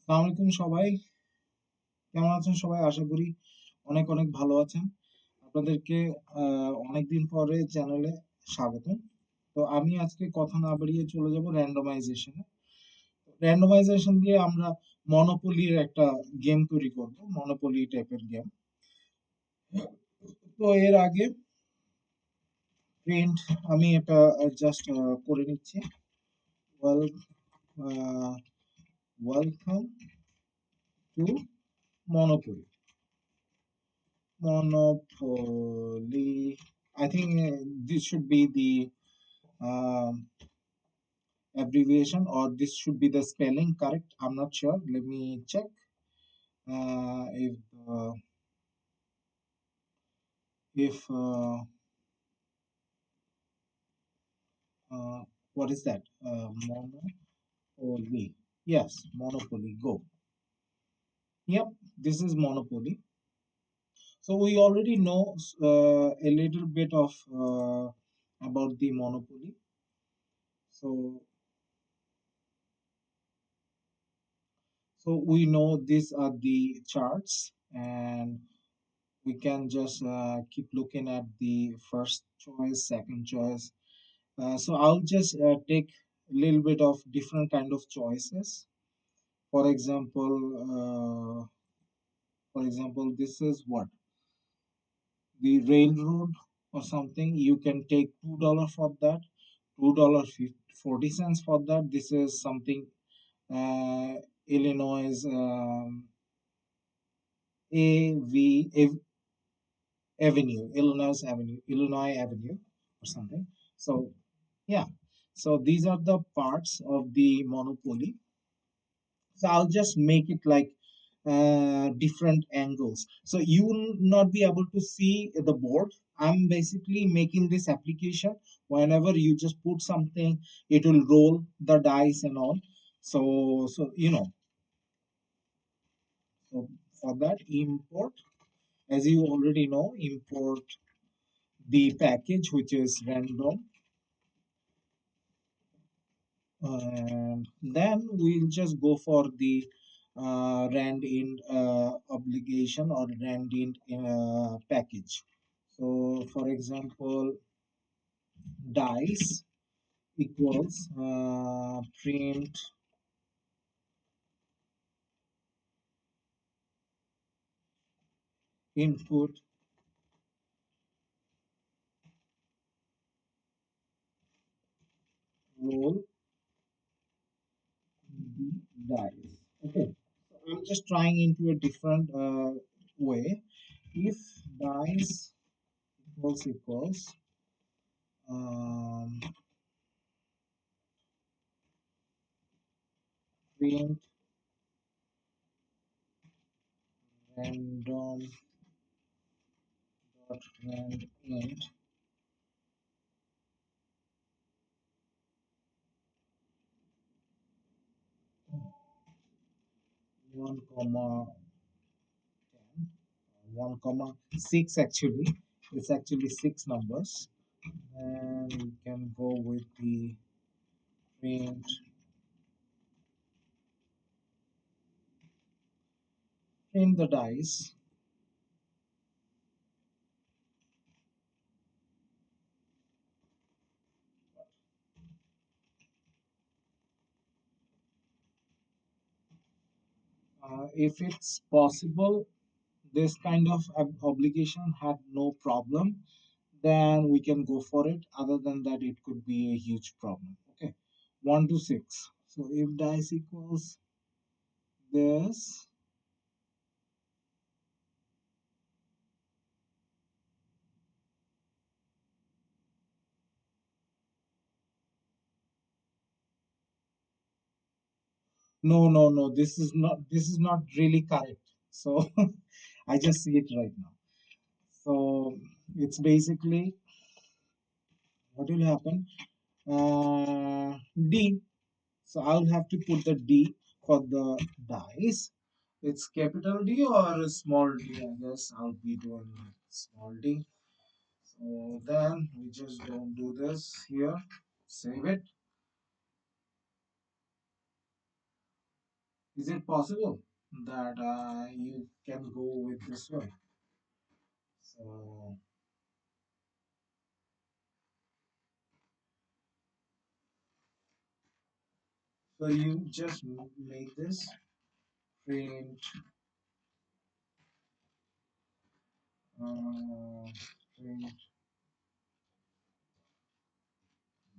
আসসালামু আলাইকুম সবাই। কেমন আছেন সবাই? আশা করি অনেক অনেক ভালো আছেন। আপনাদেরকে অনেকদিন পরে চ্যানেলে স্বাগতম। তো আমি আজকে কথা না বাড়িয়ে চলে যাব র্যান্ডমাইজেশনে। র্যান্ডমাইজেশন দিয়ে আমরা মনোপলির একটা গেম তৈরি করব, মনোপলি টাইপের গেম। তো এর আগে প্রিন্ট আমি এটা জাস্ট করে নিচ্ছি। Well welcome to monopoly. Monopoly. I think this should be the um, abbreviation, or this should be the spelling correct. I'm not sure. Let me check. If if uh, what is that? Monopoly. Yes, Monopoly. Go. Yep, this is Monopoly. So we already know a little bit of about the Monopoly. So we know these are the charts, and we can just keep looking at the first choice, second choice. So I'll just take a little bit of different kind of choices. For example, this is what the railroad or something. You can take $2 for that, $2.40 for that. This is something uh, Illinois AV Illinois Avenue or something. So yeah, so these are the parts of the monopoly. So I'll just make it like different angles. So you will not be able to see the board. I'm basically making this application. Whenever you just put something, it will roll the dice and all. So so for that import, as you already know, import the package which is random, and then we'll just go for the rand in obligation or rand in package. So for example, dice equals print input roll the dice. Okay, so I'm just trying into a different way. If dice equals um, print random dot rand int 1 comma 10, 1 comma 6 actually. It's actually 6 numbers. And we can go with the print the dice. If it's possible, this kind of obligation had no problem, then we can go for it. Other than that, it could be a huge problem. Okay, 1 to 6. So if dice equals this, no, this is not really correct. So I just see it right now. So it's basically what will happen. D. So I'll have to put the D for the dice. It's capital D or a small d, I guess I'll be doing small d. So then we just don't do this here. Save it. Is it possible that you can go with this way? So, so you just make this print uh, print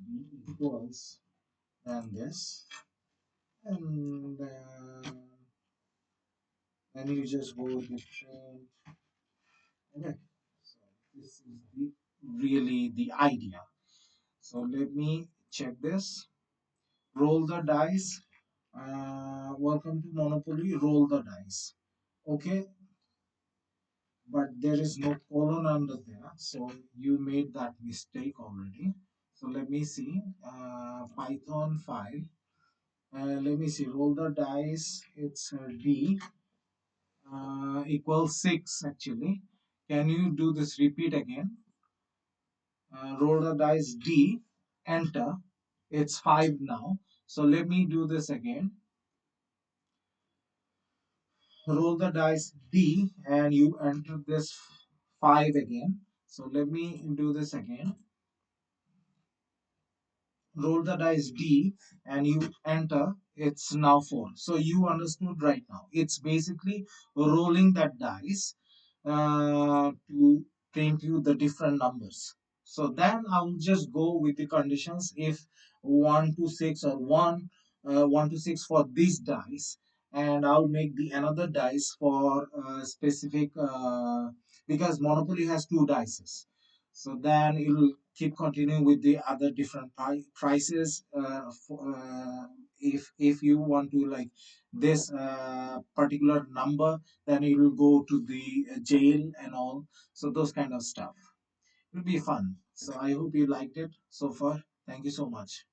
b equals and this, and then you just go with the print. Okay, so this is the really the idea. So let me check this. Roll the dice. Welcome to Monopoly. Roll the dice. Okay, but there is no colon under there, so you made that mistake already. So let me see. Python file. Let me see. Roll the dice. It's D equals 6 actually. Can you do this repeat again? Roll the dice D, enter. It's 5 now. So let me do this again. Roll the dice D and you enter this 5 again. So let me do this again. Roll the dice D and you enter, it's now 4. So you understood right now. It's basically rolling that dice to print you the different numbers. So then I'll just go with the conditions if 1 to 6 or 1 to 6 for these dice, and I'll make the another dice for specific because Monopoly has two dices. So then it'll keep continuing with the other different prices. If you want to like this particular number, then it will go to the jail and all. So those kind of stuff. It'll be fun. So I hope you liked it so far. Thank you so much.